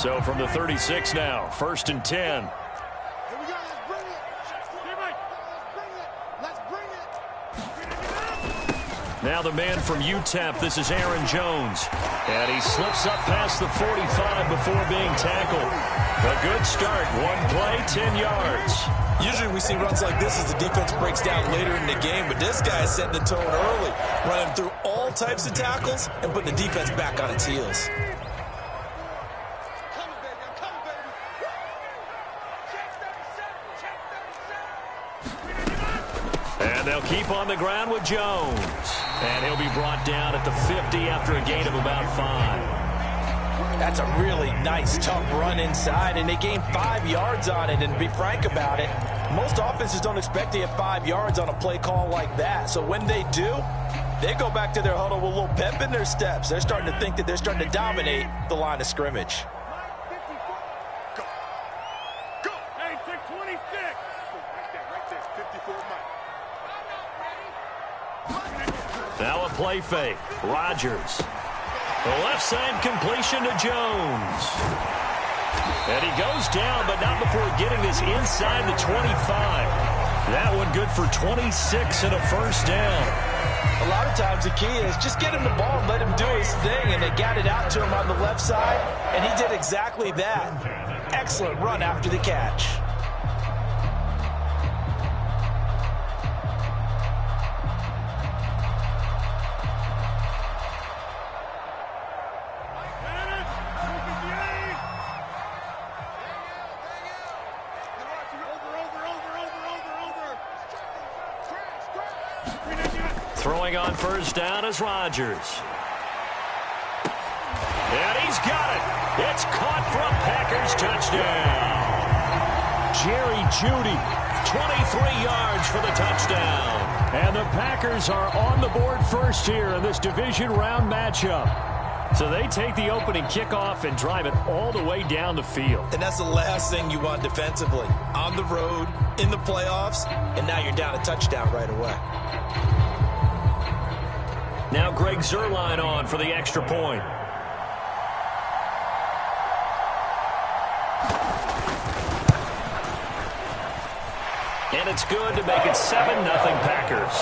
So from the 36 now, 1st and 10. Now the man from UTEP, this is Aaron Jones. And he slips up past the 45 before being tackled. A good start. One play, 10 yards. Usually we see runs like this as the defense breaks down later in the game, but this guy is setting the tone early, running through all types of tackles and putting the defense back on its heels. And they'll keep on the ground with Jones. And he'll be brought down at the 50 after a gain of about 5. That's a really nice, tough run inside, and they gained 5 yards on it. And to be frank about it, most offenses don't expect to get 5 yards on a play call like that. So when they do, they go back to their huddle with a little pep in their steps. They're starting to think that they're starting to dominate the line of scrimmage. Go! Hey, take 26! Right there, 54 Mike. Now a play fake. Rodgers. The left side completion to Jones. And he goes down, but not before getting this inside the 25. That one good for 26 and a first down. A lot of times the key is just get him the ball and let him do his thing, and they got it out to him on the left side, and he did exactly that. Excellent run after the catch. Throwing on first down is Rodgers. And he's got it. It's caught for a Packers touchdown. Jerry Jeudy, 23 yards for the touchdown. And the Packers are on the board first here in this division round matchup. So they take the opening kickoff and drive it all the way down the field. And that's the last thing you want defensively. On the road, in the playoffs, and now you're down a touchdown right away. Now Greg Zuerlein on for the extra point. And it's good to make it 7-0 Packers.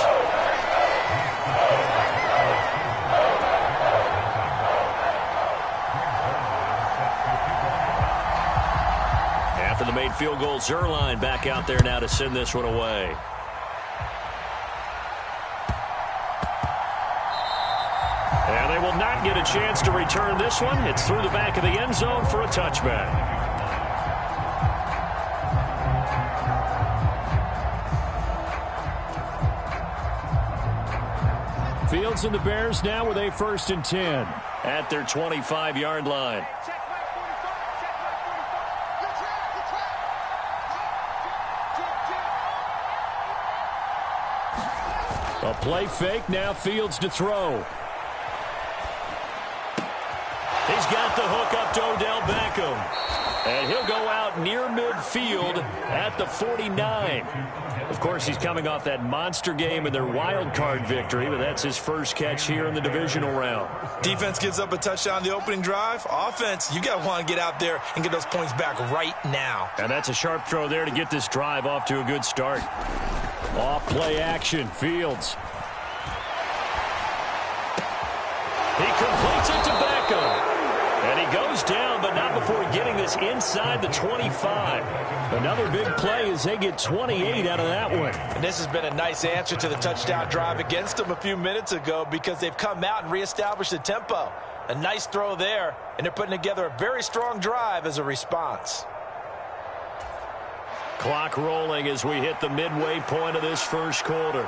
After the made field goal, Zuerlein back out there now to send this one away. And they will not get a chance to return this one. It's through the back of the end zone for a touchback. Fields and the Bears now with a 1st and 10 at their 25-yard line. A play fake, now Fields to throw. He's got the hook up to Odell Beckham. And he'll go out near midfield at the 49. Of course, he's coming off that monster game in their wild card victory, but that's his first catch here in the divisional round. Defense gives up a touchdown the opening drive. Offense, you got to want to get out there and get those points back right now. And that's a sharp throw there to get this drive off to a good start. Off play action, Fields. He completes it to Beckham. And he goes down, but not before getting this inside the 25. Another big play as they get 28 out of that one. And this has been a nice answer to the touchdown drive against them a few minutes ago because they've come out and reestablished the tempo. A nice throw there, and they're putting together a very strong drive as a response. Clock rolling as we hit the midway point of this first quarter.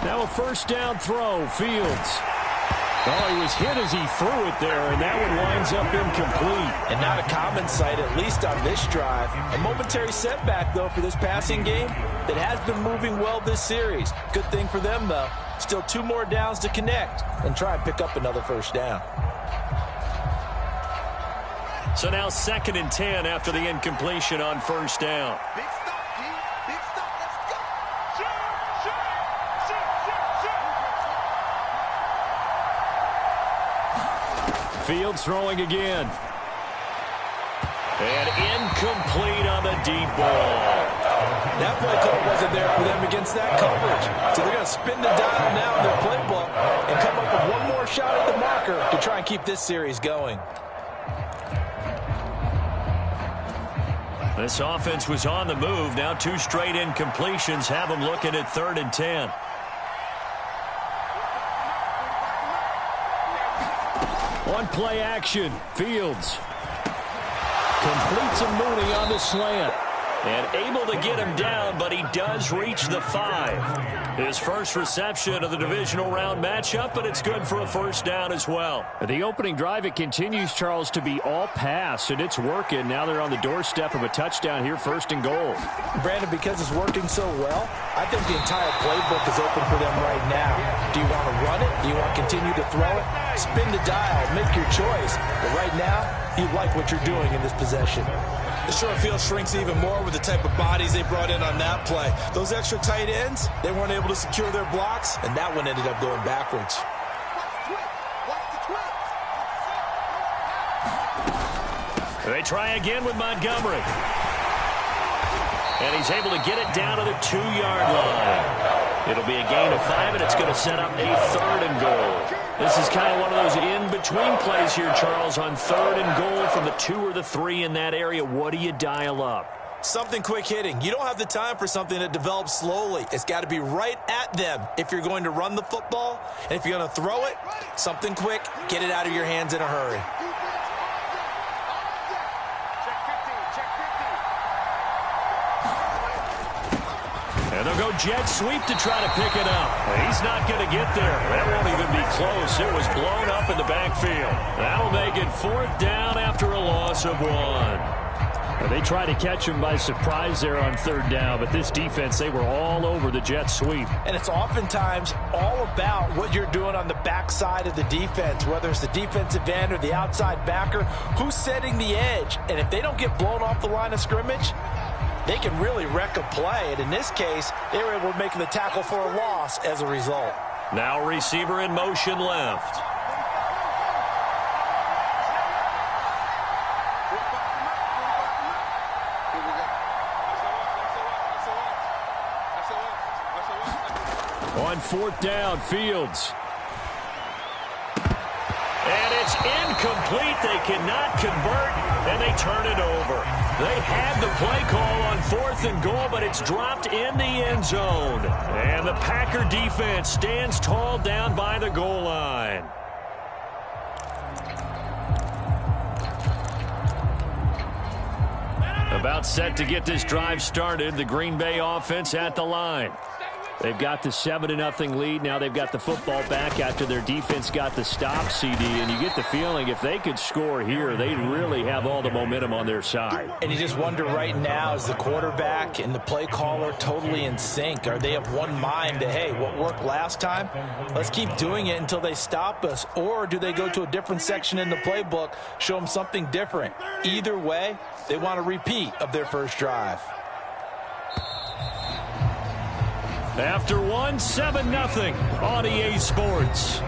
Now a first down throw, Fields. Oh, he was hit as he threw it there, and that one winds up incomplete. And not a common sight, at least on this drive. A momentary setback, though, for this passing game that has been moving well this series. Good thing for them, though. Still 2 more downs to connect and try and pick up another first down. So now 2nd and 10 after the incompletion on first down. Big stop, G. Big stop. Let's go. Shoot. Fields throwing again. And incomplete on the deep ball. That play call wasn't there for them against that coverage. So they're going to spin the dial now in their playbook and come up with one more shot at the marker to try and keep this series going. This offense was on the move. Now 2 straight incompletions have them looking at 3rd and 10. On play action, Fields completes a Mooney on the slant. And able to get him down, but he does reach the 5. His first reception of the divisional round matchup, but it's good for a first down as well. The opening drive, it continues, Charles, to be all pass, and it's working. Now they're on the doorstep of a touchdown here, 1st and goal. Brandon, because it's working so well, I think the entire playbook is open for them right now. Do you want to run it? Do you want to continue to throw it? Spin the dial, make your choice. But right now, you like what you're doing in this possession. The short field shrinks even more with the type of bodies they brought in on that play. Those extra tight ends, they weren't able to secure their blocks, and that one ended up going backwards. They try again with Montgomery. And he's able to get it down to the 2-yard line. It'll be a gain of 5, and it's going to set up a 3rd and goal. This is kind of one of those in-between plays here, Charles, on 3rd and goal from the 2 or the 3 in that area. What do you dial up? Something quick hitting. You don't have the time for something that develops slowly. It's got to be right at them if you're going to run the football. And if you're going to throw it, something quick, get it out of your hands in a hurry. And they'll go jet sweep to try to pick it up. He's not going to get there. That won't even be close. It was blown up in the backfield. That'll make it 4th down after a loss of 1. They tried to catch him by surprise there on 3rd down, but this defense, they were all over the jet sweep. And it's oftentimes all about what you're doing on the backside of the defense, whether it's the defensive end or the outside backer, who's setting the edge. And if they don't get blown off the line of scrimmage, they can really wreck a play. And in this case, they were able to make the tackle for a loss as a result. Now receiver in motion left. On 4th down, Fields. And it's incomplete. They cannot convert, and they turn it over. They had the play call on 4th and goal, but it's dropped in the end zone. And the Packer defense stands tall down by the goal line. About set to get this drive started. The Green Bay offense at the line. They've got the 7-0 lead. Now they've got the football back after their defense got the stop, CD. And you get the feeling if they could score here, they'd really have all the momentum on their side. And you just wonder right now, is the quarterback and the play caller totally in sync? Are they of one mind that, hey, what worked last time, let's keep doing it until they stop us? Or do they go to a different section in the playbook, show them something different? Either way, they want a repeat of their first drive. After 7-0 on EA Sports.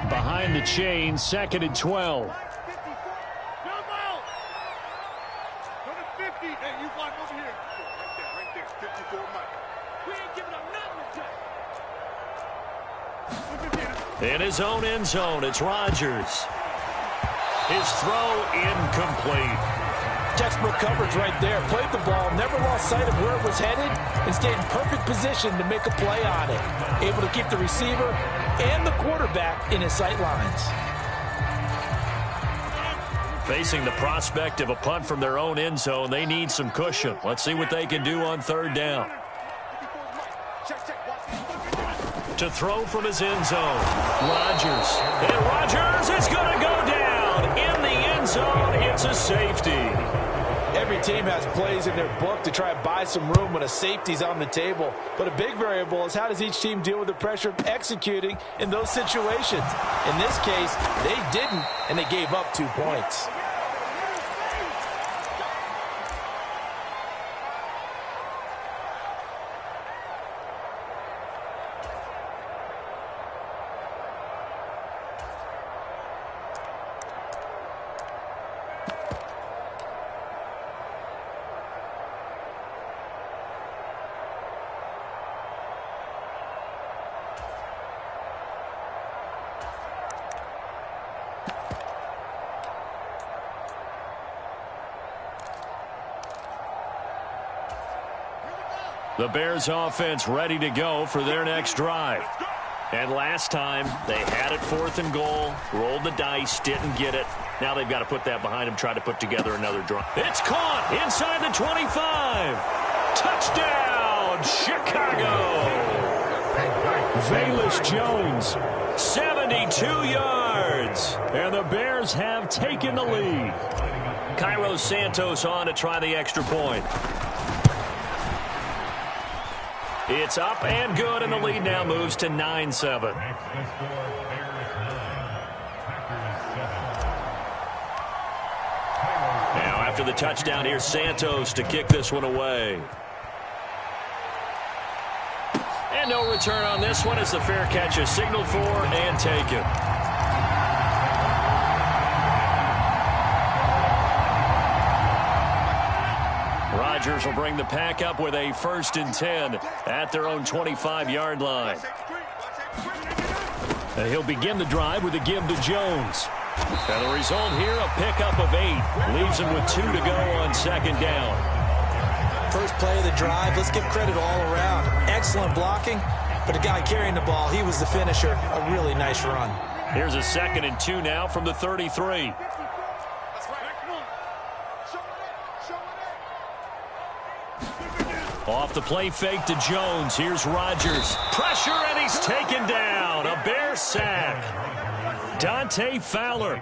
Behind the chain, 2nd and 12. In his own end zone, it's Rodgers. His throw incomplete. Textbook coverage right there. Played the ball, never lost sight of where it was headed, and stayed in perfect position to make a play on it. Able to keep the receiver and the quarterback in his sight lines. Facing the prospect of a punt from their own end zone, they need some cushion. Let's see what they can do on 3rd down. To throw from his end zone, Rodgers. And Rodgers is going to go down in the end zone. It's a safety. Every team has plays in their book to try and buy some room when a safety's on the table. But a big variable is how does each team deal with the pressure of executing in those situations. In this case, they didn't, and they gave up 2 points. The Bears offense ready to go for their next drive. And last time, they had it 4th and goal, rolled the dice, didn't get it. Now they've got to put that behind them, try to put together another drive. It's caught inside the 25. Touchdown, Chicago. Velus Jones, 72 yards. And the Bears have taken the lead. Cairo Santos on to try the extra point. It's up and good, and the lead now moves to 9-7. Now after the touchdown, here's Santos to kick this one away. And no return on this one as the fair catch is signaled for and taken. Rodgers will bring the pack up with a 1st and 10 at their own 25-yard line. He'll begin the drive with a give to Jones. And the result here, a pickup of 8. Leaves him with 2 to go on 2nd down. First play of the drive, let's give credit all around. Excellent blocking, but the guy carrying the ball, he was the finisher. A really nice run. Here's a 2nd and 2 now from the 33. Off the play fake to Jones. Here's Rodgers. Pressure, and he's taken down. A Bear sack. Dante Fowler.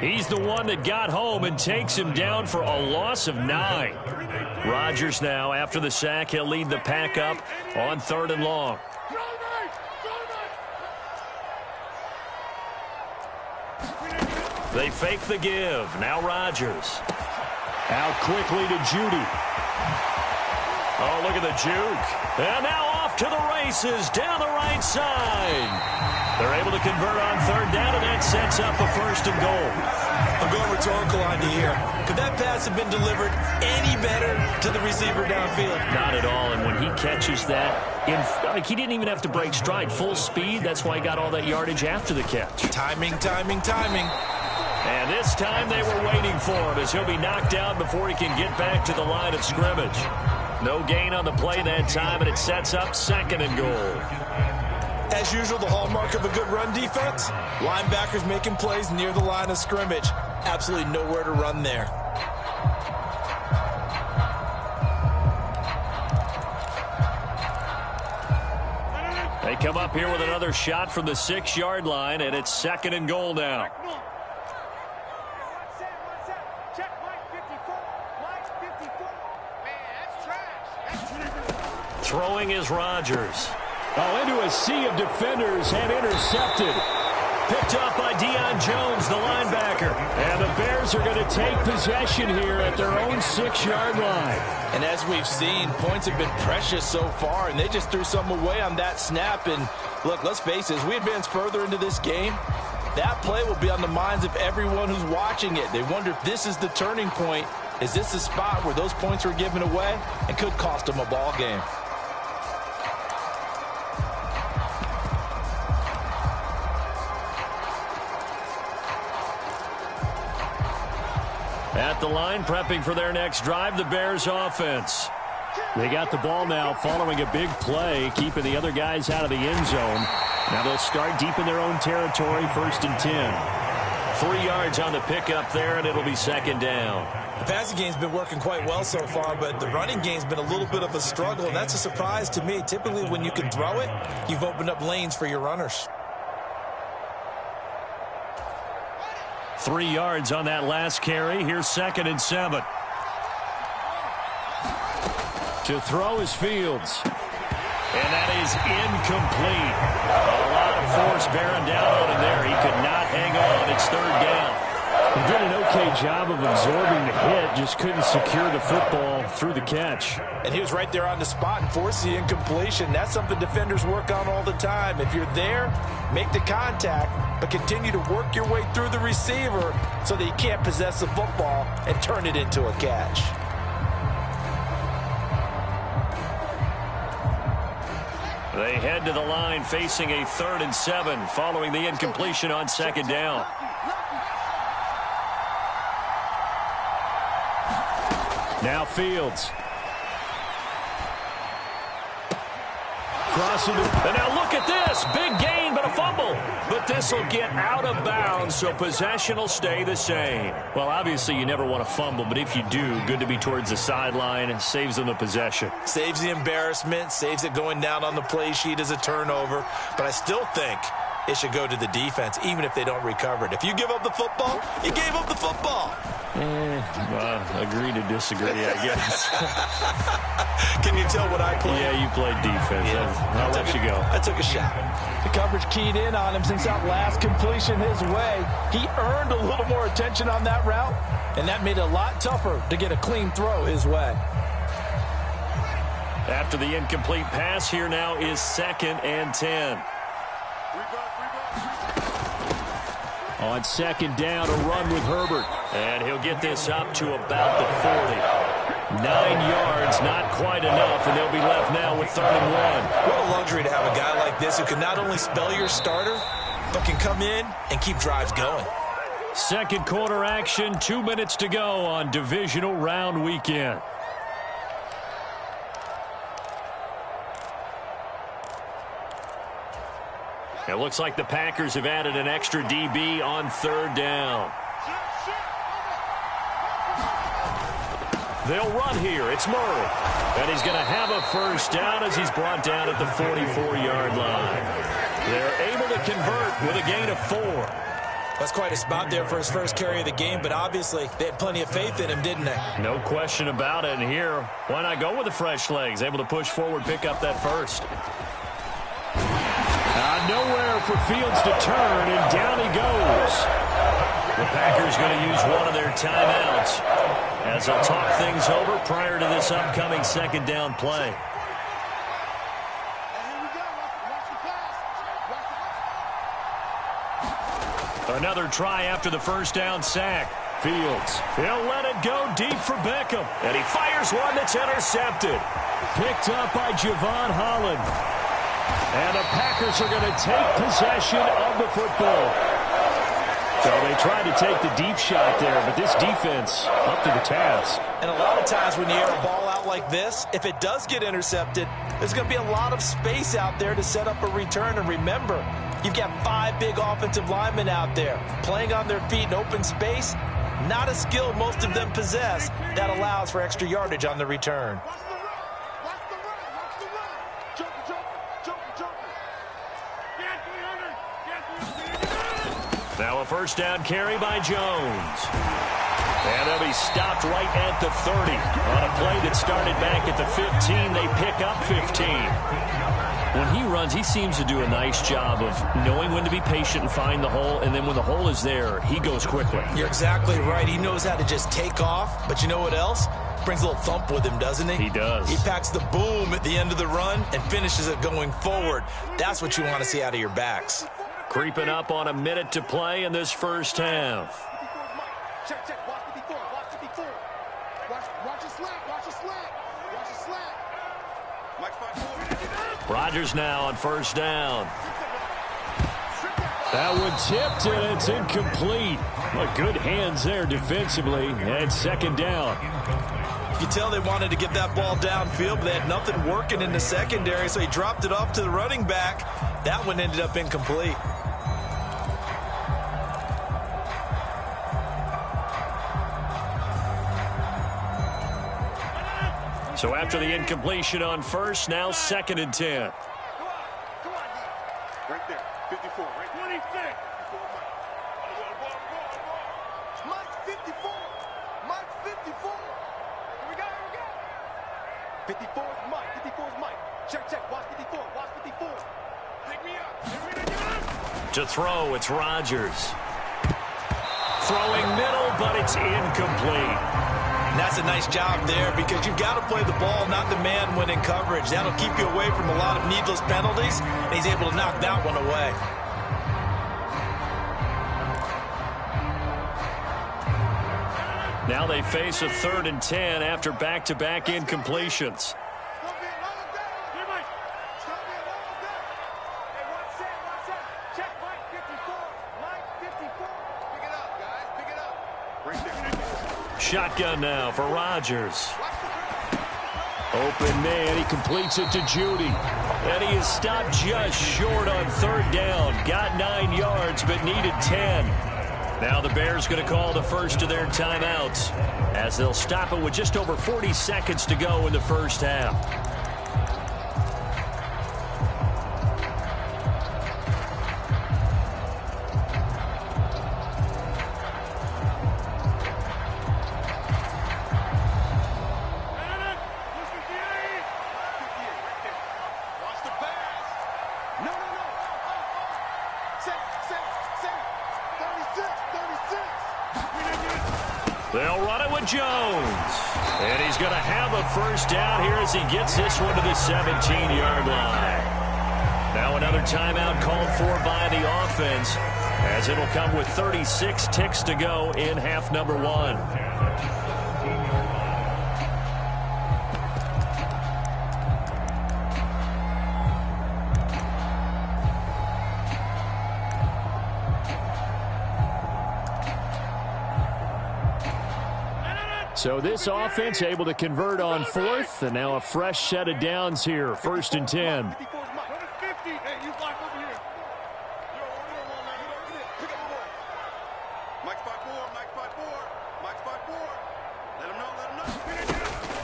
He's the one that got home and takes him down for a loss of 9. Rodgers now, after the sack, he'll lead the pack up on 3rd and long. They fake the give. Now Rodgers. Out quickly to Judy. Oh, look at the juke. And now off to the races down the right side. They're able to convert on 3rd down, and that sets up a 1st and goal. I'm going rhetorical on you here. Could that pass have been delivered any better to the receiver downfield? Not at all, and when he catches that, he didn't even have to break stride. Full speed, that's why he got all that yardage after the catch. Timing, timing, timing. And this time they were waiting for him as he'll be knocked out before he can get back to the line of scrimmage. No gain on the play that time, and it sets up 2nd and goal. As usual, the hallmark of a good run defense, linebackers making plays near the line of scrimmage. Absolutely nowhere to run there. They come up here with another shot from the 6-yard line, and it's 2nd and goal now. Throwing is Rodgers. Oh, into a sea of defenders and intercepted. Picked up by Deion Jones, the linebacker. And the Bears are going to take possession here at their own 6-yard line. And as we've seen, points have been precious so far, and they just threw some away on that snap. And look, let's face it, as we advance further into this game, that play will be on the minds of everyone who's watching it. They wonder if this is the turning point. Is this the spot where those points were given away and could cost them a ball game? At the line, prepping for their next drive, the Bears offense. They got the ball now following a big play, keeping the other guys out of the end zone. Now they'll start deep in their own territory, 1st and 10. 3 yards on the pickup there, and it'll be 2nd down. The passing game's been working quite well so far, but the running game's been a little bit of a struggle, and that's a surprise to me. Typically, when you can throw it, you've opened up lanes for your runners. 3 yards on that last carry. Here's 2nd and 7. To throw is Fields. And that is incomplete. A lot of force bearing down on him there. He could not hang on. It's third down. He did an okay job of absorbing the hit, just couldn't secure the football through the catch. And he was right there on the spot and forced the incompletion. That's something defenders work on all the time. If you're there, make the contact, but continue to work your way through the receiver so that you can't possess the football and turn it into a catch. They head to the line facing a 3rd and 7 following the incompletion on 2nd down. Now Fields. Crossing it. And now look at this. Big gain, but a fumble. But this will get out of bounds, so possession will stay the same. Well, obviously you never want to fumble, but if you do, good to be towards the sideline. It saves them the possession. Saves the embarrassment, saves it going down on the play sheet as a turnover. But I still think it should go to the defense, even if they don't recover it. If you give up the football, you gave up the football. Agree to disagree, I guess. Can you tell what I played? Yeah, you played defense. Yeah. I'll let you go. I took a shot. The coverage keyed in on him since that last completion his way. He earned a little more attention on that route, and that made it a lot tougher to get a clean throw his way. After the incomplete pass, here now is 2nd and 10. On 2nd down, a run with Herbert. And he'll get this up to about the 40. 9 yards, not quite enough, and they'll be left now with 3rd and 1. What a luxury to have a guy like this who can not only spell your starter, but can come in and keep drives going. Second quarter action, 2 minutes to go on divisional round weekend. It looks like the Packers have added an extra DB on 3rd down. They'll run here. It's Murray. And he's going to have a first down as he's brought down at the 44-yard line. They're able to convert with a gain of 4. That's quite a spot there for his first carry of the game, but obviously they had plenty of faith in him, didn't they? No question about it. And here, why not go with the fresh legs? Able to push forward, pick up that first. Nowhere for Fields to turn, and down he goes. The Packers going to use one of their timeouts as they'll talk things over prior to this upcoming 2nd down play. Another try after the first down sack. Fields, he'll let it go deep for Beckham, and he fires one that's intercepted. Picked up by Javon Holland. And the Packers are going to take possession of the football. So they tried to take the deep shot there, but this defense up to the task. And a lot of times when you air a ball out like this, if it does get intercepted, there's going to be a lot of space out there to set up a return. And remember, you've got 5 big offensive linemen out there playing on their feet in open space. Not a skill most of them possess that allows for extra yardage on the return. Now a first down carry by Jones. And they'll be stopped right at the 30. On a play that started back at the 15, they pick up 15. When he runs, he seems to do a nice job of knowing when to be patient and find the hole, and then when the hole is there, he goes quickly. You're exactly right. He knows how to just take off, but you know what else? Brings a little thump with him, doesn't he? He does. He packs the boom at the end of the run and finishes it going forward. That's what you want to see out of your backs. Creeping up on a minute to play in this first half. Check, check. Watch 54. Watch 54. Watch your slack. Watch your slack. Watch your slack. Rodgers now on first down. That one tipped, and it's incomplete. Well, good hands there defensively, and 2nd down. You can tell they wanted to get that ball downfield, but they had nothing working in the secondary, so he dropped it off to the running back. That one ended up incomplete. So after the incompletion on first, now 2nd and 10. Come on, right there. 54, right? 26. Mike 54. Mike 54. Here we go, here we go. 54 is Mike. 54 is Mike. Check. Watch 54. Watch 54. Pick me up. To throw, it's Rodgers. Throwing middle, but it's incomplete. And that's a nice job there because you've got to play the ball, not the man when in coverage. That'll keep you away from a lot of needless penalties, and he's able to knock that one away. Now they face a 3rd and 10 after back-to-back incompletions. Shotgun now for Rodgers. Open man, he completes it to Judy. And he is stopped just short on 3rd down. Got 9 yards, but needed 10. Now the Bears going to call the first of their timeouts as they'll stop it with just over 40 seconds to go in the first half. They'll run it with Jones. And he's going to have a first down here as he gets this one to the 17-yard line. Now another timeout called for by the offense as it'll come with 36 ticks to go in half number 1. So this offense able to convert on 4th, and now a fresh set of downs here, 1st and 10.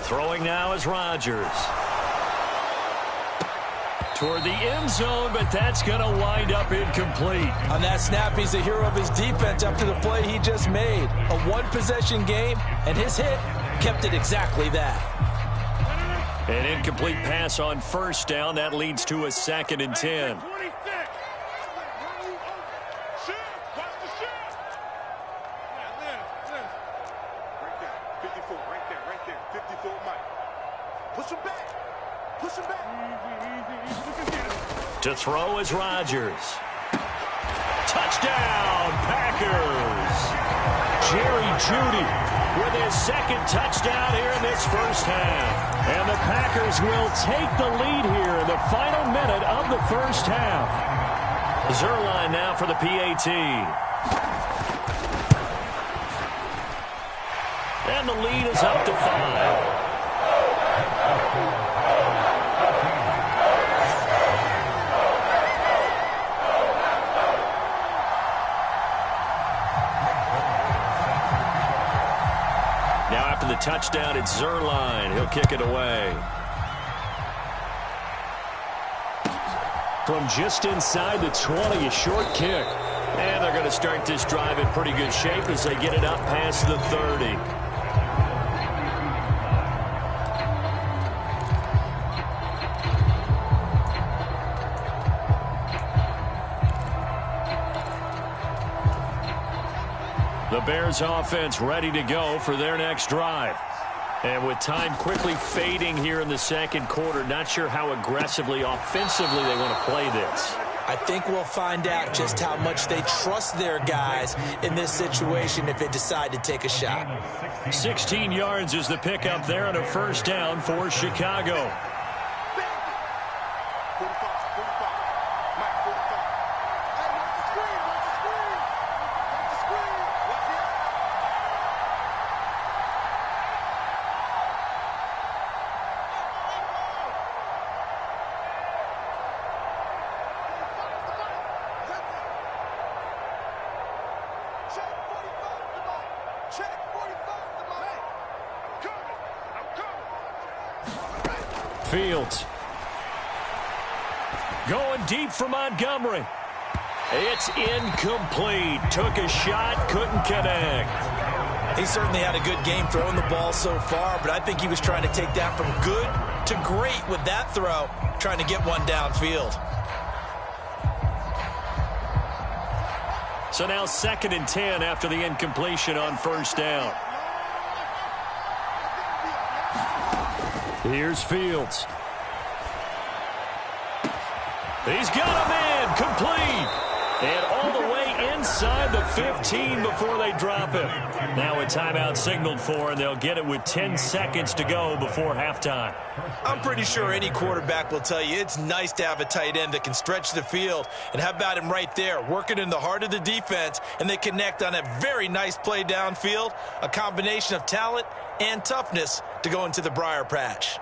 Throwing now is Rodgers. Toward the end zone, but that's going to wind up incomplete. On that snap, he's the hero of his defense after the play he just made. A one-possession game, and his hit kept it exactly that. An incomplete pass on 1st down. That leads to a 2nd and 10. To throw is Rodgers. Touchdown, Packers. Jerry Jeudy with his 2nd touchdown here in this first half. And the Packers will take the lead here in the final minute of the first half. Zuerlein now for the PAT. And the lead is up to 5. The touchdown, it's Zuerlein. He'll kick it away. From just inside the 20, a short kick. And they're going to start this drive in pretty good shape as they get it up past the 30. The Bears offense ready to go for their next drive. And with time quickly fading here in the 2nd quarter, not sure how aggressively, offensively they want to play this. I think we'll find out just how much they trust their guys in this situation if they decide to take a shot. 16 yards is the pickup there and a first down for Chicago. Fields. Going deep for Montgomery. It's incomplete. Took a shot, couldn't connect. He certainly had a good game throwing the ball so far, but I think he was trying to take that from good to great with that throw, trying to get one downfield. So now 2nd and 10 after the incompletion on 1st down. Here's Fields. He's got him in, complete. And all the way inside the 15 before they drop him. Now a timeout signaled for, and they'll get it with 10 seconds to go before halftime. I'm pretty sure any quarterback will tell you it's nice to have a tight end that can stretch the field. And how about him right there, working in the heart of the defense, and they connect on a very nice play downfield, a combination of talent and toughness to go into the briar patch.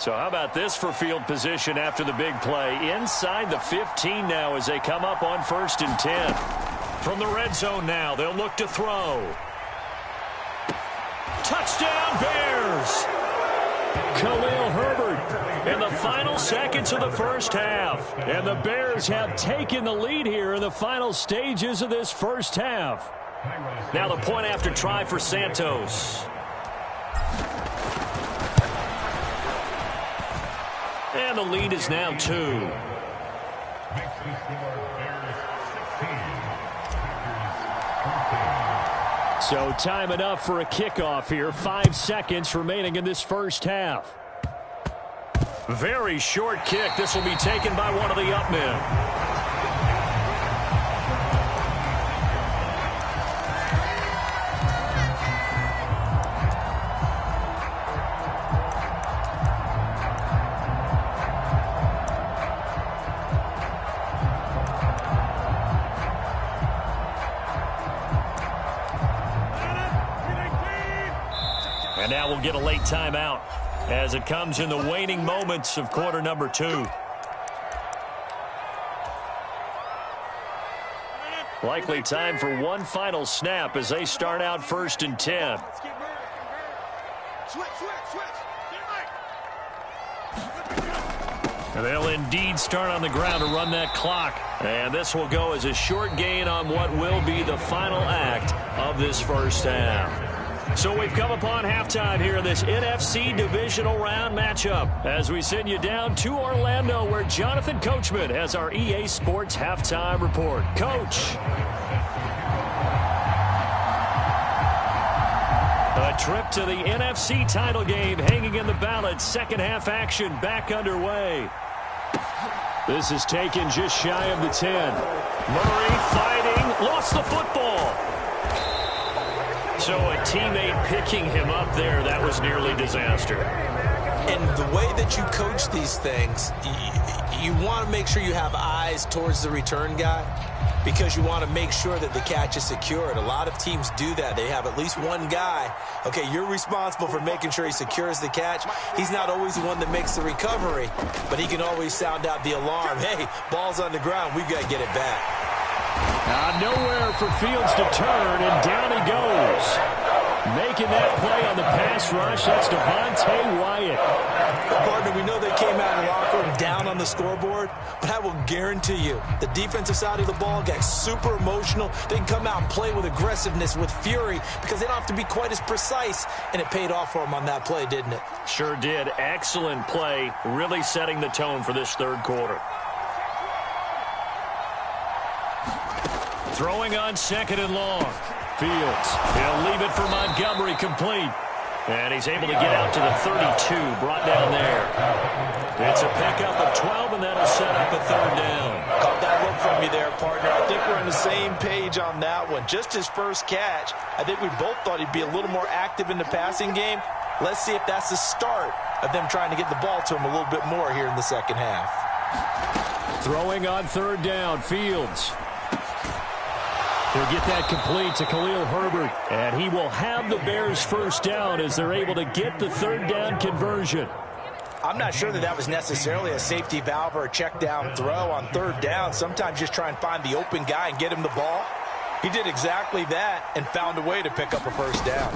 So how about this for field position after the big play? Inside the 15 now as they come up on 1st and 10. From the red zone now, they'll look to throw. Touchdown Bears! Khalil Herbert in the final seconds of the first half. And the Bears have taken the lead here in the final stages of this first half. Now the point after try for Santos. And the lead is now 2. So time enough for a kickoff here. 5 seconds remaining in this first half. Very short kick. This will be taken by one of the up men. And now we'll get a late timeout as it comes in the waning moments of quarter number 2. Likely time for one final snap as they start out 1st and 10. And they'll indeed start on the ground to run that clock. And this will go as a short gain on what will be the final act of this first half. So we've come upon halftime here in this NFC divisional round matchup as we send you down to Orlando where Jonathan Coachman has our EA Sports halftime report. Coach. A trip to the NFC title game hanging in the balance. Second half action back underway. This is taken just shy of the 10. Murray fighting, lost the football. So a teammate picking him up there, that was nearly disaster. And the way that you coach these things, you want to make sure you have eyes towards the return guy because you want to make sure that the catch is secured. A lot of teams do that. They have at least one guy. Okay, you're responsible for making sure he secures the catch. He's not always the one that makes the recovery, but he can always sound out the alarm. Hey, ball's on the ground. We've got to get it back. Nowhere for Fields to turn, and down he goes. Making that play on the pass rush, that's Devontae Wyatt. Partner, we know they came out of the locker room down on the scoreboard, but I will guarantee you the defensive side of the ball got super emotional. They can come out and play with aggressiveness, with fury, because they don't have to be quite as precise, and it paid off for them on that play, didn't it? Sure did. Excellent play, really setting the tone for this third quarter. Throwing on 2nd and long. Fields, he'll leave it for Montgomery complete. And he's able to get out to the 32, brought down there. It's a pickup of 12, and that'll set up a 3rd down. Caught that look from you there, partner. I think we're on the same page on that one. Just his first catch, I think we both thought he'd be a little more active in the passing game. Let's see if that's the start of them trying to get the ball to him a little bit more here in the second half. Throwing on 3rd down, Fields. He'll get that complete to Khalil Herbert, and he will have the Bears' first down as they're able to get the 3rd down conversion. I'm not sure that was necessarily a safety valve or a check down throw on 3rd down. Sometimes just try and find the open guy and get him the ball. He did exactly that and found a way to pick up a first down.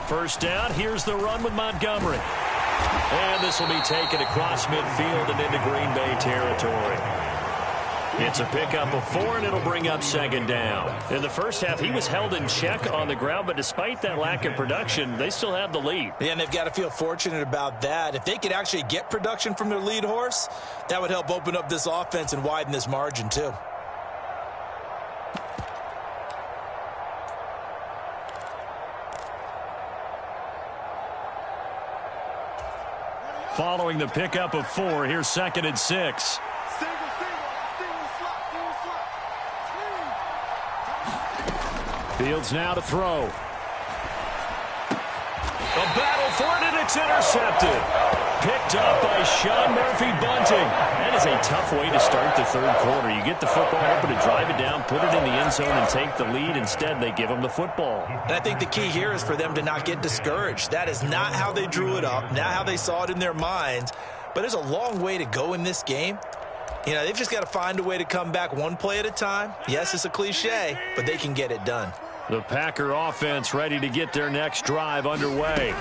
First down, here's the run with Montgomery. And this will be taken across midfield and into Green Bay territory. It's a pickup of 4, and it'll bring up second down. In the first half, he was held in check on the ground, but despite that lack of production, they still have the lead. Yeah, and they've got to feel fortunate about that. If they could actually get production from their lead horse, that would help open up this offense and widen this margin too. Following the pickup of 4, here's 2nd and 6. Fields now to throw. A battle for it, and it's intercepted. Picked up by Sean Murphy-Bunting. That is a tough way to start the third quarter. You get the football open to drive it down, put it in the end zone, and take the lead. Instead, they give them the football. And I think the key here is for them to not get discouraged. That is not how they drew it up, not how they saw it in their minds. But there's a long way to go in this game. You know, they've just got to find a way to come back one play at a time. Yes, it's a cliche, but they can get it done. The Packer offense ready to get their next drive underway.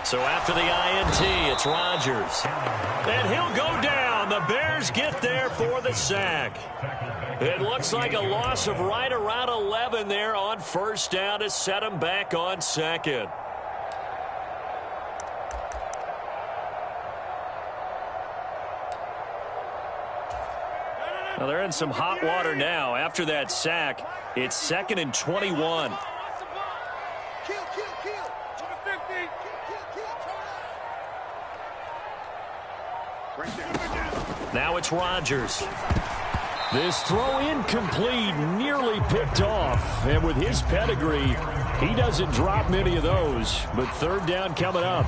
So after the INT, it's Rodgers. And he'll go down. The Bears get there for the sack. It looks like a loss of right around 11 there on first down to set them back on second. Well, they're in some hot water now. After that sack, it's 2nd and 21. Now it's Rodgers. This throw incomplete, nearly picked off. And with his pedigree, he doesn't drop many of those. But third down coming up.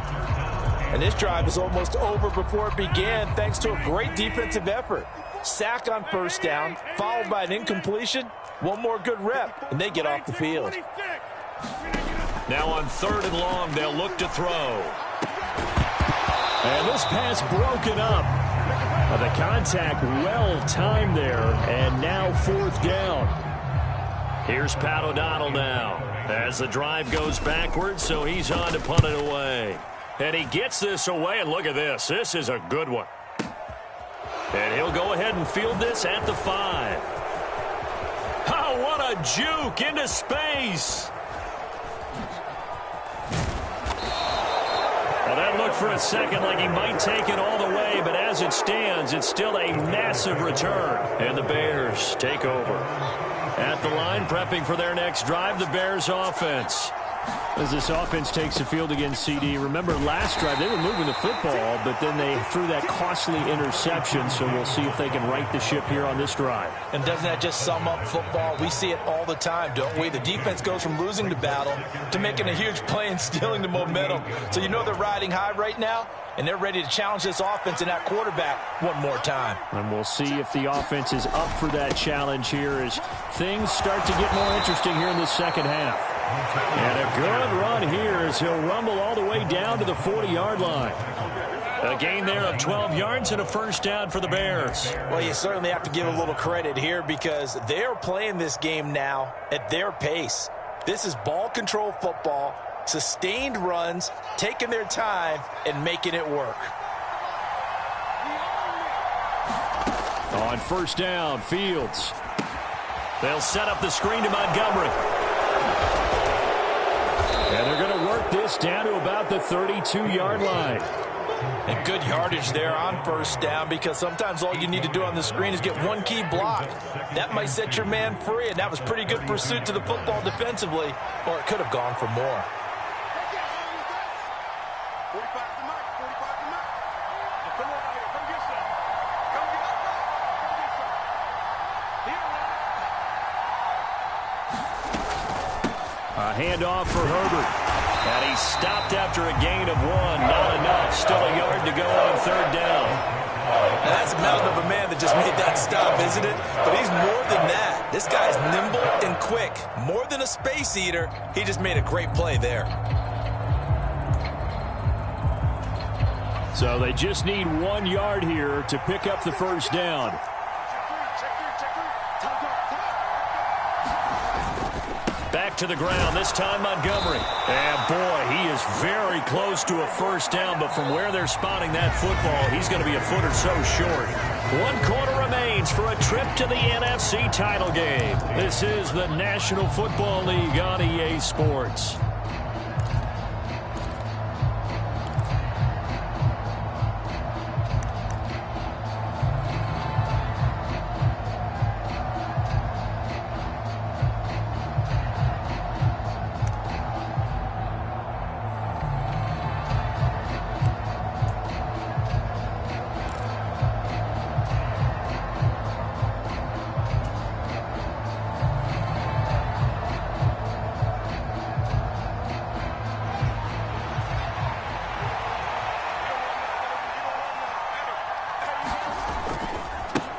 And this drive is almost over before it began thanks to a great defensive effort. Sack on first down, followed by an incompletion. One more good rep, and they get off the field. Now on 3rd and long, they'll look to throw. And this pass broken up. The contact well timed there, and now 4th down. Here's Pat O'Donnell now as the drive goes backwards, so he's on to punt it away. And he gets this away, and look at this. This is a good one. And he'll go ahead and field this at the 5. Oh, what a juke into space. Well, that looked for a second like he might take it all the way, but as it stands, it's still a massive return. And the Bears take over. At the line, prepping for their next drive, the Bears offense. As this offense takes the field against CD, remember last drive they were moving the football, but then they threw that costly interception, so we'll see if they can right the ship here on this drive. And doesn't that just sum up football? We see it all the time, don't we? The defense goes from losing the battle to making a huge play and stealing the momentum. So you know they're riding high right now, and they're ready to challenge this offense and that quarterback one more time. And we'll see if the offense is up for that challenge here as things start to get more interesting here in the second half. And a good run here as he'll rumble all the way down to the 40-yard line. A gain there of 12 yards and a first down for the Bears. Well, you certainly have to give a little credit here because they're playing this game now at their pace. This is ball control football, sustained runs, taking their time, and making it work. On first down, Fields. They'll set up the screen to Montgomery. And they're going to work this down to about the 32-yard line. And good yardage there on first down because sometimes all you need to do on the screen is get one key block. That might set your man free, and that was pretty good pursuit to the football defensively, or it could have gone for more. A handoff for Herbert. And he stopped after a gain of 1. Not enough. Still a yard to go on third down. Now, that's a mountain of a man that just made that stop, isn't it? But he's more than that. This guy's nimble and quick. More than a space eater. He just made a great play there. So they just need 1 yard here to pick up the first down. back to the ground, this time Montgomery. And, boy, he is very close to a first down, but from where they're spotting that football, he's going to be a foot or so short. 1 quarter remains for a trip to the NFC title game. This is the National Football League on EA Sports.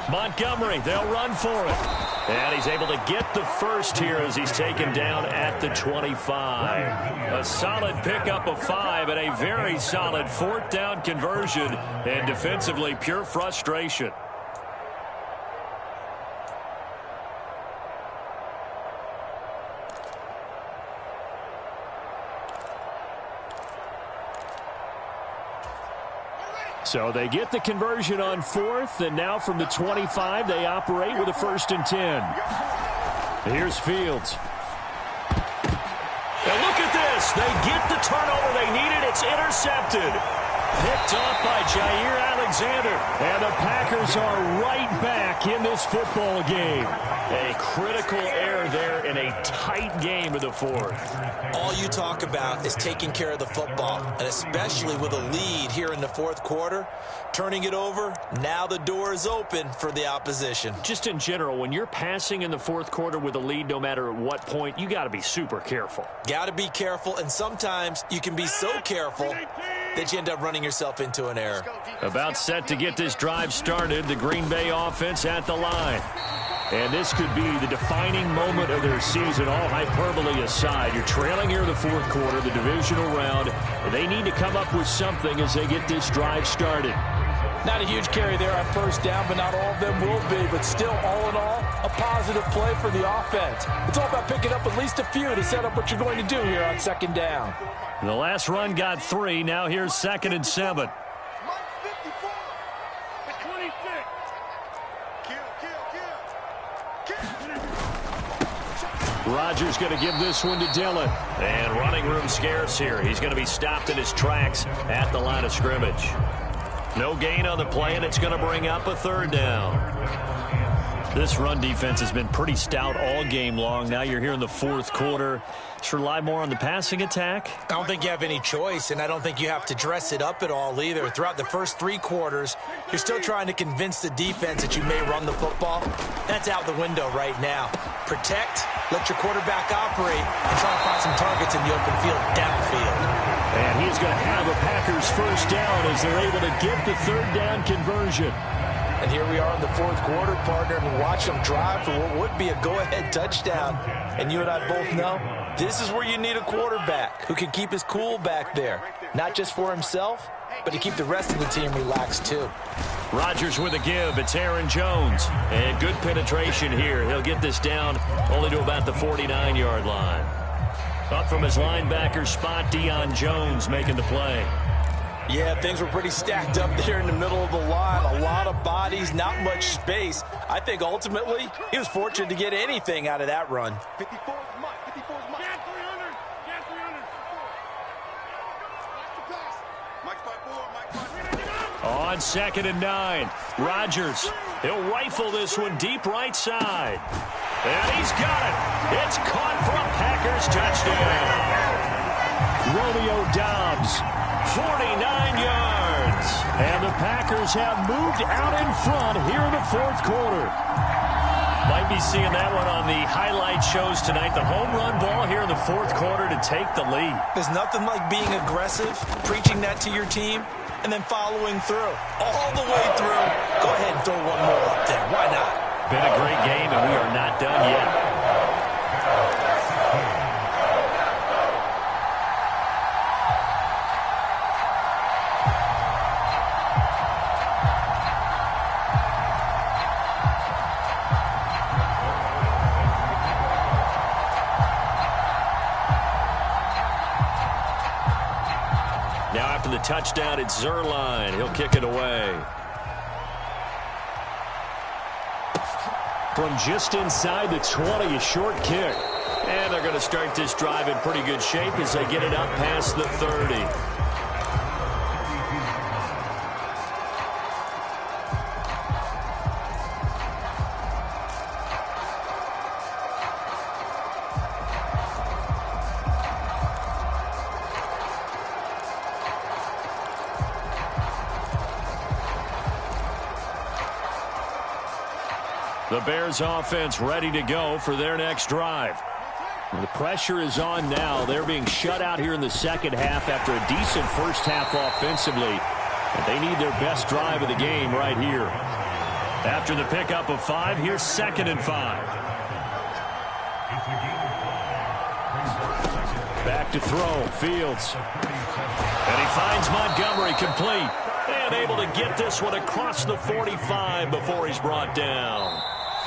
Montgomery, they'll run for it. And he's able to get the first here as he's taken down at the 25. A solid pickup of 5 and a very solid 4th down conversion. And defensively, pure frustration. So they get the conversion on 4th, and now from the 25, they operate with a 1st and 10. Here's Fields. And look at this. They get the turnover they needed. It's intercepted. Picked off by Jair Alexander. And the Packers are right back in this football game. A critical error there in a tight game of the 4th. All you talk about is taking care of the football, and especially with a lead here in the 4th quarter, turning it over, now the door is open for the opposition. Just in general, when you're passing in the 4th quarter with a lead, no matter at what point, you got to be super careful. Got to be careful, and sometimes you can be so careful that you end up running yourself into an error. About set to get this drive started, the Green Bay offense at the line. And this could be the defining moment of their season, all hyperbole aside. You're trailing here in the 4th quarter, the divisional round. They need to come up with something as they get this drive started. Not a huge carry there on 1st down, but not all of them will be. But still, all in all, a positive play for the offense. It's all about picking up at least a few to set up what you're going to do here on 2nd down. The last run got 3. Now here's 2nd and 7. Rodgers going to give this one to Dillon. And running room scarce here. He's going to be stopped in his tracks at the line of scrimmage. No gain on the play, and it's going to bring up a 3rd down. This run defense has been pretty stout all game long. Now you're here in the 4th quarter. Just rely more on the passing attack. I don't think you have any choice, and I don't think you have to dress it up at all either. Throughout the first 3 quarters, you're still trying to convince the defense that you may run the football. That's out the window right now. Protect, let your quarterback operate, and try to find some targets in the open field downfield. And he's going to have a Packers 1st down as they're able to get the 3rd down conversion. And here we are in the 4th quarter, partner, and watch them drive for what would be a go-ahead touchdown. And you and I both know this is where you need a quarterback who can keep his cool back there, not just for himself, but to keep the rest of the team relaxed too. Rodgers with a give. It's Aaron Jones. And good penetration here. He'll get this down only to about the 49-yard line. Up from his linebacker spot, Deion Jones making the play. Yeah, things were pretty stacked up there in the middle of the line. A lot of bodies, not much space. I think ultimately he was fortunate to get anything out of that run. 54 is Mike. 54 is Mike. Get 300. Get 300. Watch the pass. Mike's by 4. Mike's by 4. On 2nd and 9, Rodgers. He'll rifle this one deep right side. And he's got it. It's caught for a Packers touchdown. Romeo Doubs. 49 yards. And the Packers have moved out in front here in the 4th quarter. Might be seeing that one on the highlight shows tonight. The home run ball here in the 4th quarter to take the lead. There's nothing like being aggressive, preaching that to your team, and then following through. All the way through. Go ahead and throw one more up there. Why not? Been a great game, and we are not done yet. after the touchdown. It's Zuerlein. He'll kick it away. From just inside the 20, a short kick. And they're going to start this drive in pretty good shape as they get it up past the 30. The Bears offense ready to go for their next drive. The pressure is on now. They're being shut out here in the second half after a decent first half offensively. And they need their best drive of the game right here. After the pickup of 5, here's 2nd and 5. Back to throw, Fields. And he finds Montgomery complete. And able to get this one across the 45 before he's brought down.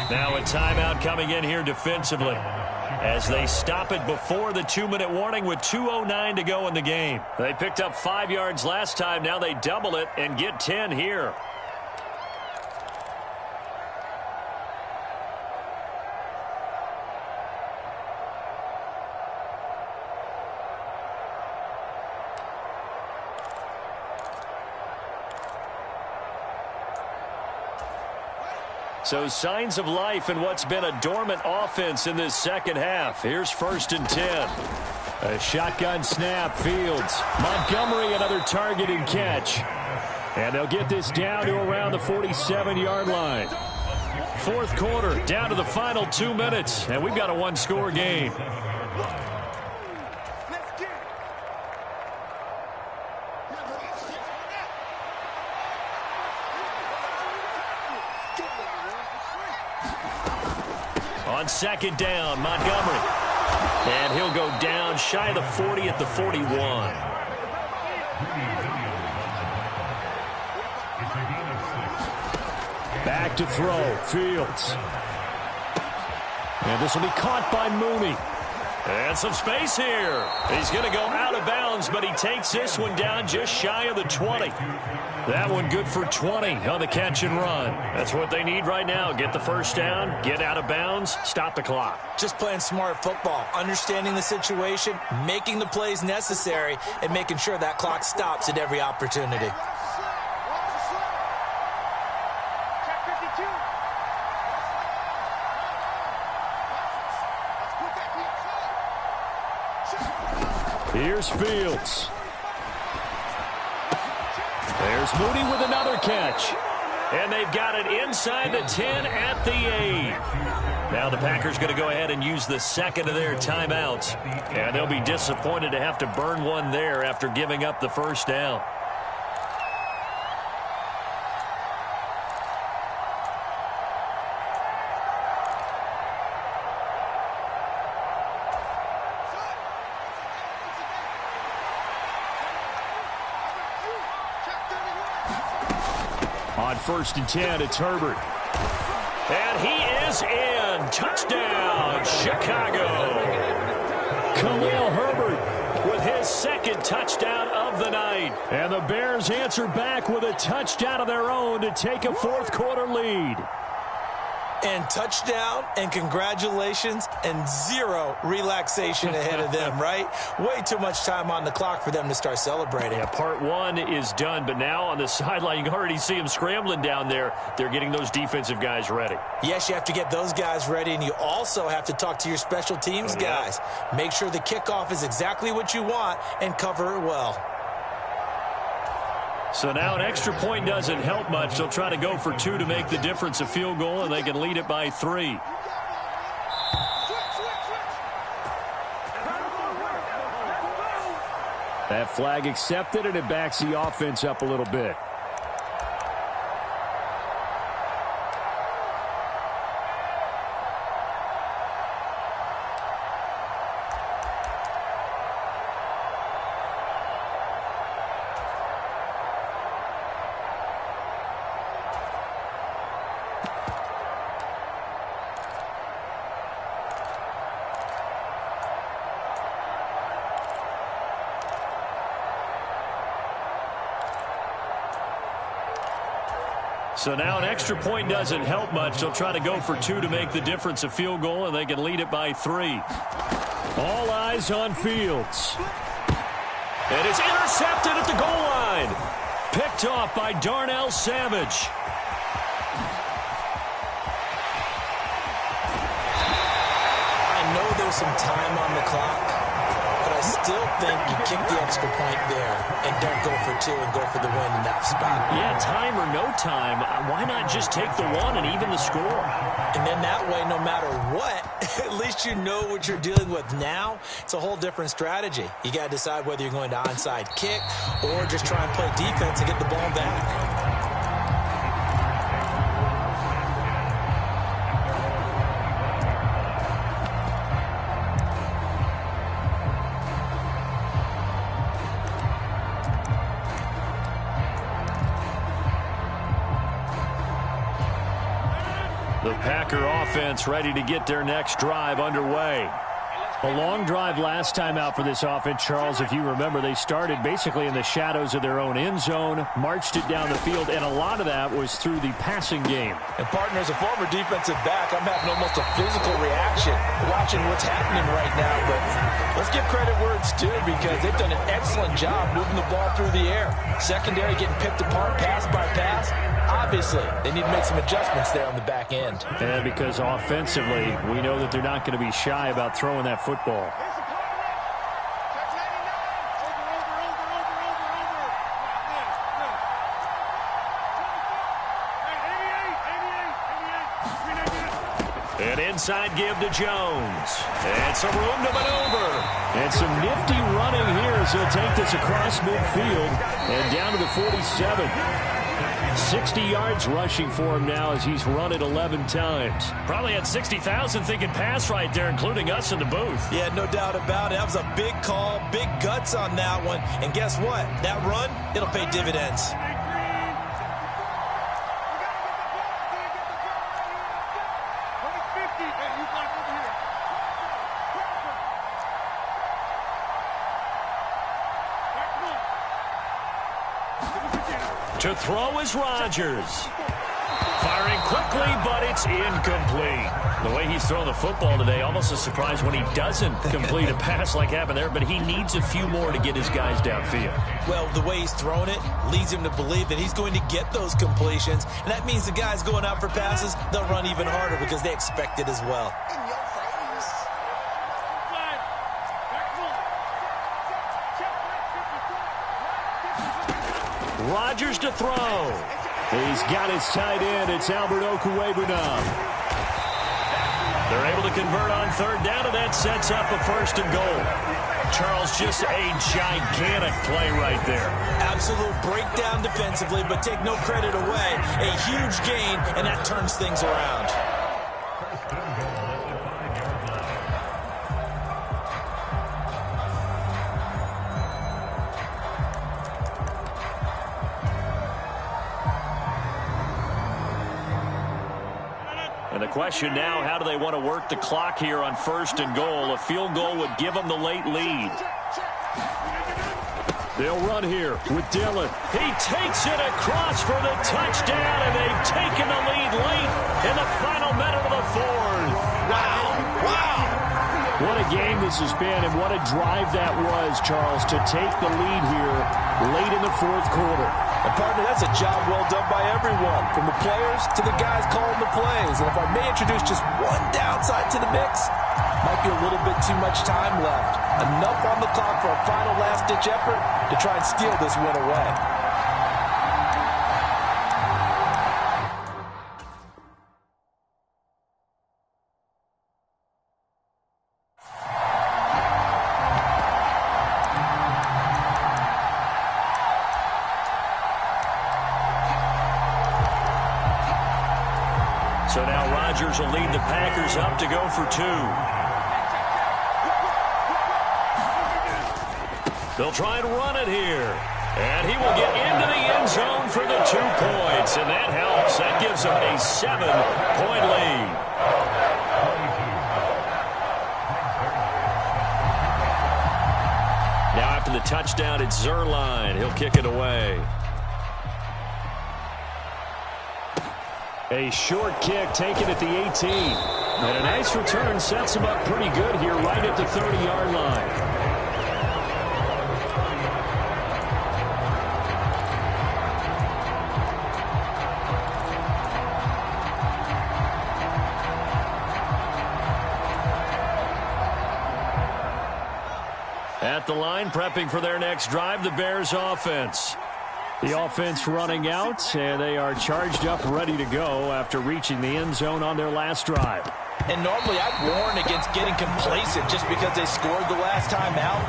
Now a timeout coming in here defensively as they stop it before the 2-minute warning with 2:09 to go in the game. They picked up 5 yards last time. Now they double it and get 10 here. So signs of life in what's been a dormant offense in this second half. Here's 1st and 10. A shotgun snap, Fields. Montgomery, another target and catch. And they'll get this down to around the 47-yard line. 4th quarter, down to the final 2 minutes. And we've got a one-score game. On 2nd down, Montgomery. And he'll go down shy of the 40 at the 41. Back to throw, Fields. And this will be caught by Mooney. And some space here. He's going to go out of bounds, but he takes this one down just shy of the 20. That one good for 20 on the catch and run. That's what they need right now. Get the first down, get out of bounds, stop the clock. Just playing smart football, understanding the situation, making the plays necessary, and making sure that clock stops at every opportunity. Here's Fields. There's Mooney with another catch. And they've got it inside the 10 at the 8. Now the Packers going to go ahead and use the second of their timeouts. And they'll be disappointed to have to burn one there after giving up the first down. On 1st and 10, it's Herbert. And he is in. Touchdown, Chicago. Khalil Herbert with his 2nd touchdown of the night. And the Bears answer back with a touchdown of their own to take a 4th quarter lead. And touchdown and congratulations and 0 relaxation ahead of them, right? Way too much time on the clock for them to start celebrating. Yeah, part 1 is done, but now on the sideline, you can already see them scrambling down there. They're getting those defensive guys ready. Yes, you have to get those guys ready, and you also have to talk to your special teams guys. Make sure the kickoff is exactly what you want and cover it well. So now an extra point doesn't help much. They'll try to go for 2 to make the difference a field goal, and they can lead it by 3. That flag accepted, and it backs the offense up a little bit. So now an extra point doesn't help much. They'll try to go for 2 to make the difference a field goal, and they can lead it by 3. All eyes on Fields. And it's intercepted at the goal line. Picked off by Darnell Savage. I know there's some time on the clock, but I still think you kick the extra point there and don't go for 2 and go for the win in that spot. Yeah, time or no time, why not just take the 1 and even the score? And then that way, no matter what, at least you know what you're dealing with now. It's a whole different strategy. You got to decide whether you're going to onside kick or just try and play defense and get the ball back. The Packer offense ready to get their next drive underway. A long drive last time out for this offense, Charles. If you remember, they started basically in the shadows of their own end zone, marched it down the field, and a lot of that was through the passing game. And, partner, as a former defensive back, I'm having almost a physical reaction watching what's happening right now. But let's give credit where it's due, because they've done an excellent job moving the ball through the air. Secondary getting picked apart pass by pass. Obviously, they need to make some adjustments there on the back end. And because offensively, we know that they're not going to be shy about throwing that football. An inside give to Jones. And some room to maneuver. And some nifty running here as he'll take this across midfield and down to the 47. 60 yards rushing for him now as he's run it 11 times. Probably had 60,000 thinking pass right there, including us in the booth. Yeah, no doubt about it. That was a big call, big guts on that one. And guess what? That run, it'll pay dividends. To throw is Rodgers. Firing quickly, but it's incomplete. The way he's throwing the football today, almost a surprise when he doesn't complete a pass like happened there, but he needs a few more to get his guys downfield. Well, the way he's thrown it leads him to believe that he's going to get those completions, and that means the guys going out for passes, they'll run even harder because they expect it as well. Rodgers to throw. He's got his tight end. It's Albert Okwuegbunam. They're able to convert on third down, and that sets up a 1st and goal. Charles, just a gigantic play right there. Absolute breakdown defensively, but take no credit away. A huge gain, and that turns things around. And the question now, how do they want to work the clock here on 1st and goal? A field goal would give them the late lead. They'll run here with Dillon. He takes it across for the touchdown, and they've taken the lead late in the final minute of the 4th. Wow. What a game this has been, and what a drive that was, Charles, to take the lead here late in the 4th quarter. And, partner, that's a job well done by everyone, from the players to the guys calling the plays. And if I may introduce just one downside to the mix, might be a little bit too much time left. Enough on the clock for a final last-ditch effort to try and steal this win away. So now Rodgers will lead the Packers up to go for 2. They'll try and run it here. And he will get into the end zone for the 2 points. And that helps. That gives them a 7-point lead. Now after the touchdown, it's Zerline. He'll kick it away. A short kick taken at the 18. And a nice return sets him up pretty good here right at the 30-yard line. At the line, prepping for their next drive, the Bears offense. The offense running out, and they are charged up, ready to go after reaching the end zone on their last drive. And normally I'd warn against getting complacent just because they scored the last time out.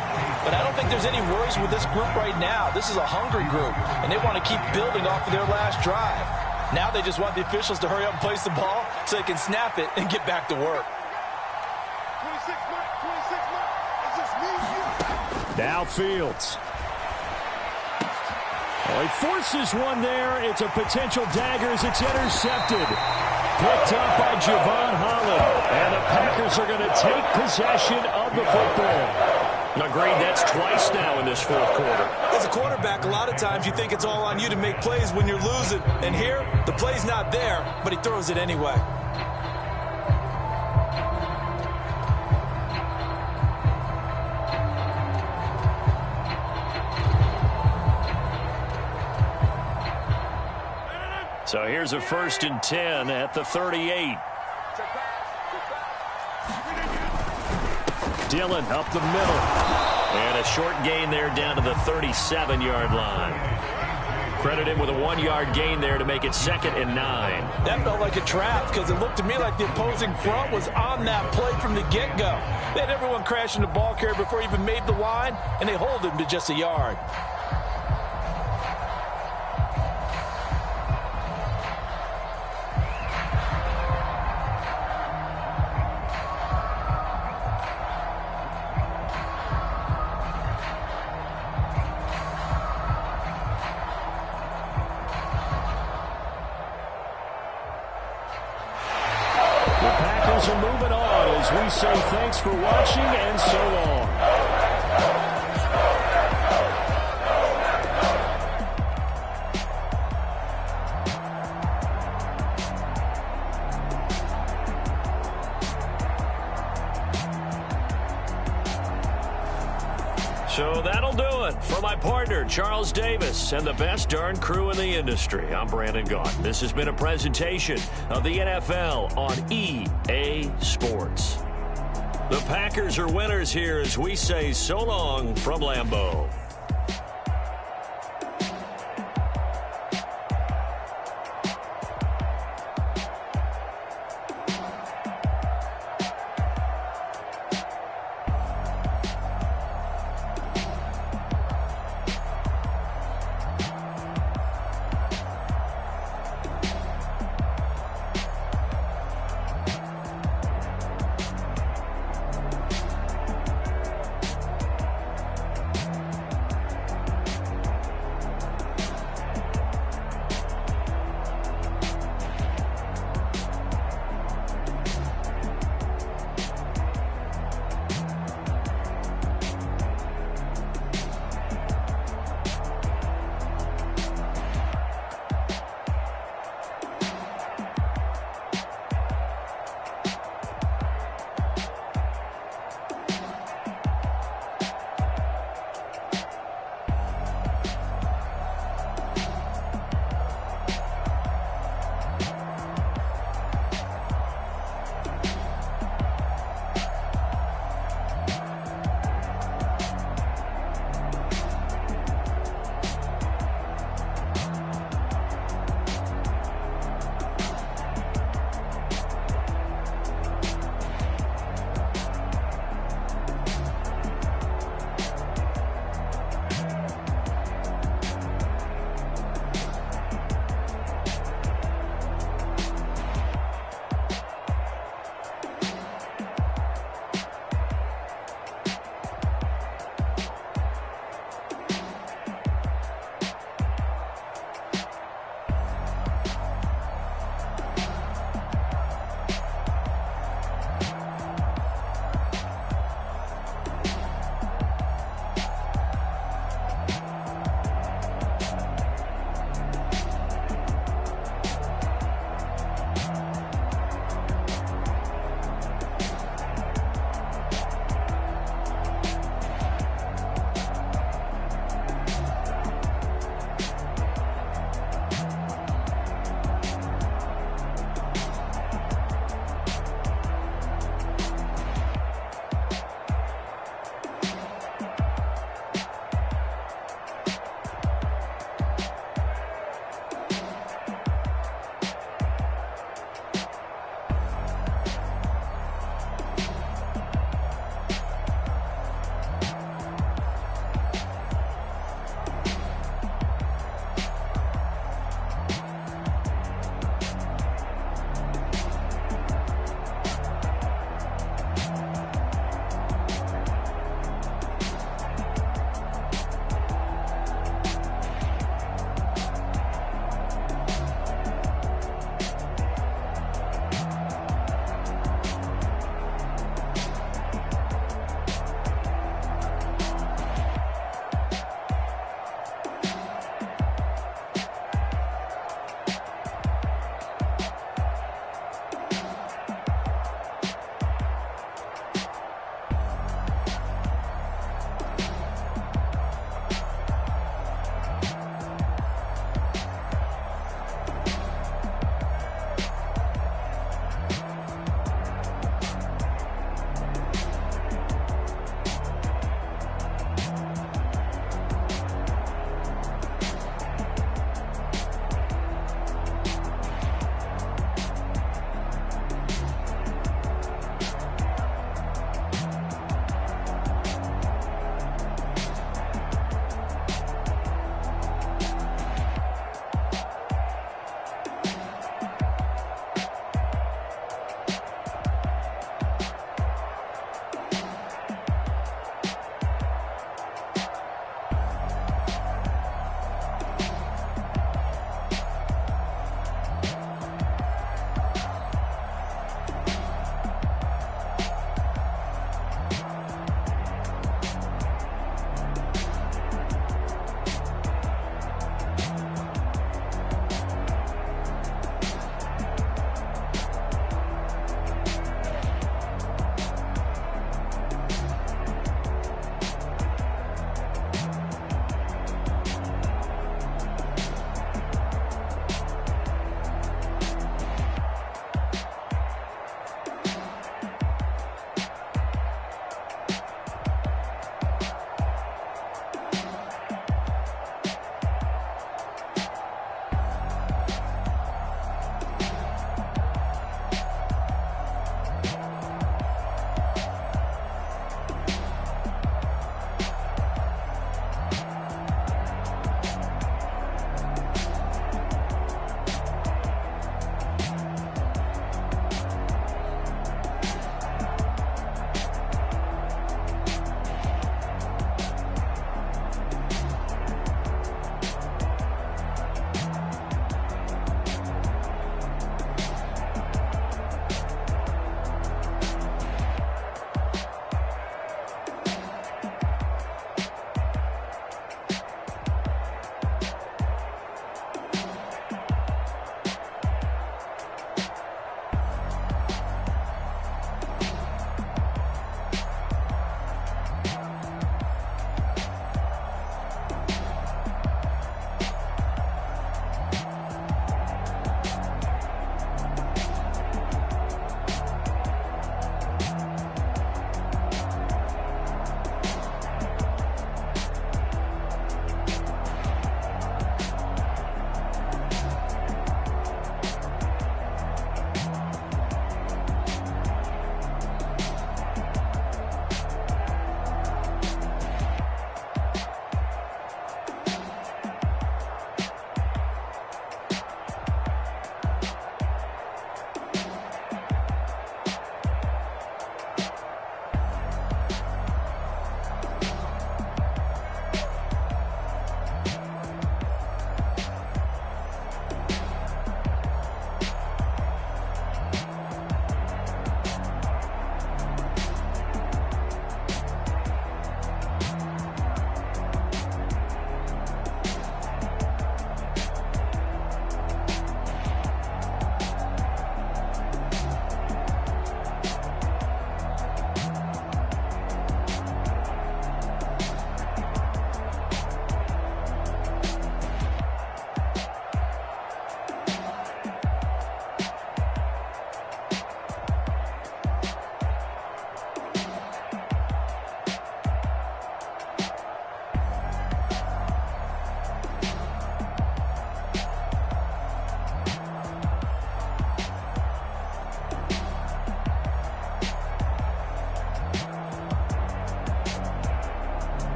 But I don't think there's any worries with this group right now. This is a hungry group, and they want to keep building off of their last drive. Now they just want the officials to hurry up and place the ball so they can snap it and get back to work. 26 Mike. It's just me and you. Now Fields. Oh, he forces one there. It's a potential dagger as it's intercepted. Picked up by Javon Holland. And the Packers are going to take possession of the football. Agreed, that's twice now in this fourth quarter. As a quarterback, a lot of times you think it's all on you to make plays when you're losing. And here, the play's not there, but he throws it anyway. So here's a 1st and 10 at the 38. Dillon up the middle. And a short gain there down to the 37-yard line. Credit him with a 1-yard gain there to make it 2nd and 9. That felt like a trap because it looked to me like the opposing front was on that play from the get-go. They had everyone crashing the ball carrier before he even made the line, and they hold him to just a yard. Are moving on as we say thanks for watching and so long. So that'll do it for my partner, Charles Davis, and the best darn crew in the industry. I'm Brandon Gaughan. This has been a presentation of the NFL on EA Sports. The Packers are winners here as we say so long from Lambeau.